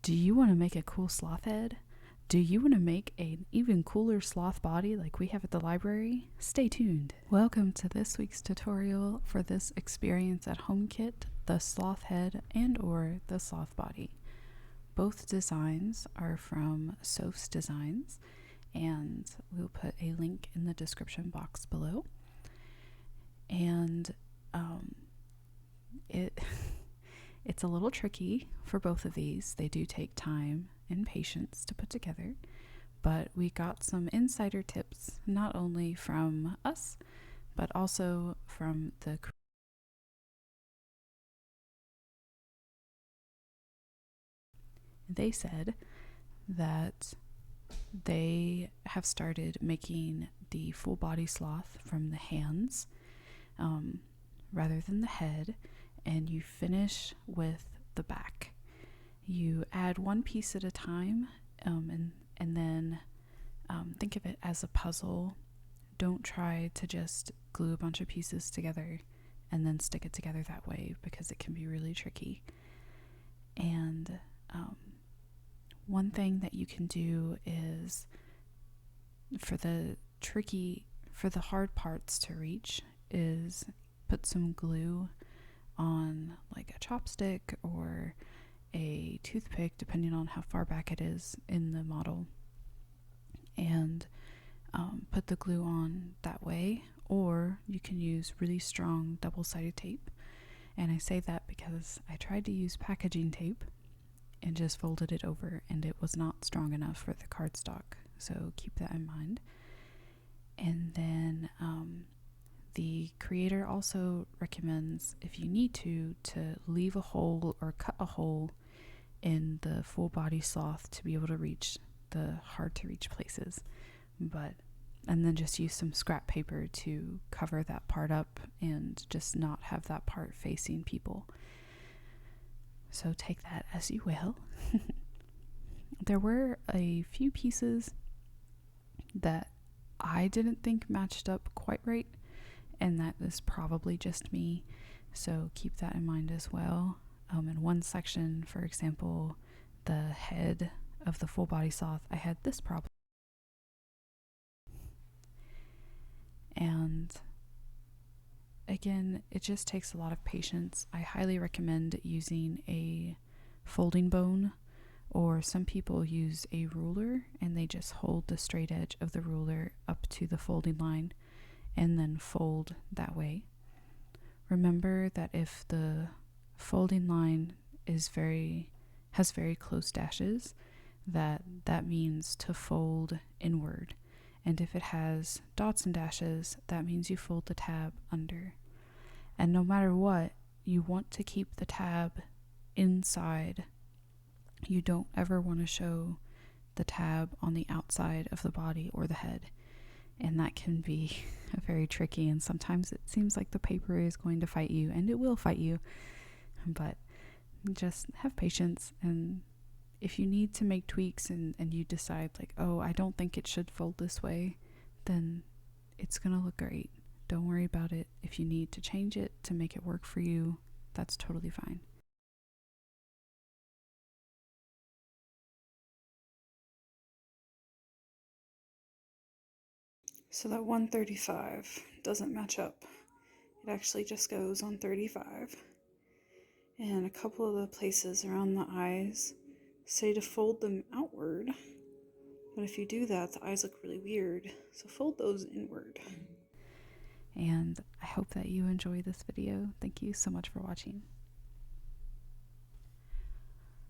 Do you want to make a cool sloth head? Do you want to make an even cooler sloth body like we have at the library? Stay tuned. Welcome to this week's tutorial for this experience at home kit, the sloth head and or the sloth body. Both designs are from Sloths Designs, and we'll put a link in the description box below. And it's a little tricky for both of these. They do take time and patience to put together, but we got some insider tips not only from us but also from the they said that they have started making the full body sloth from the hands rather than the head, and you finish with the back. You add one piece at a time, and then think of it as a puzzle. Don't try to just glue a bunch of pieces together and then stick it together that way, because it can be really tricky. And one thing that you can do is for the hard parts to reach is put some glue on like a chopstick or a toothpick, depending on how far back it is in the model, and put the glue on that way. Or you can use really strong double-sided tape, and I say that because I tried to use packaging tape and just folded it over, and it was not strong enough for the cardstock, so keep that in mind. And then the creator also recommends, if you need to leave a hole or cut a hole in the full body sloth to be able to reach the hard to reach places, and then just use some scrap paper to cover that part up and just not have that part facing people. So take that as you will. There were a few pieces that I didn't think matched up quite right, and that is probably just me, so keep that in mind as well. In one section, for example, the head of the full body sloth, I had this problem. And again, it just takes a lot of patience. I highly recommend using a folding bone, or some people use a ruler and they just hold the straight edge of the ruler up to the folding line and then fold that way. Remember that if the folding line has very close dashes, that means to fold inward. And if it has dots and dashes, that means you fold the tab under. And no matter what, you want to keep the tab inside. You don't ever want to show the tab on the outside of the body or the head. And that can be very tricky, and sometimes it seems like the paper is going to fight you, and it will fight you. But just have patience, and if you need to make tweaks and you decide like, oh, I don't think it should fold this way, then it's gonna look great. Don't worry about it. If you need to change it to make it work for you, that's totally fine. So that 135 doesn't match up. It actually just goes on 35. And a couple of the places around the eyes say to fold them outward. But if you do that, the eyes look really weird. So fold those inward. And I hope that you enjoy this video. Thank you so much for watching.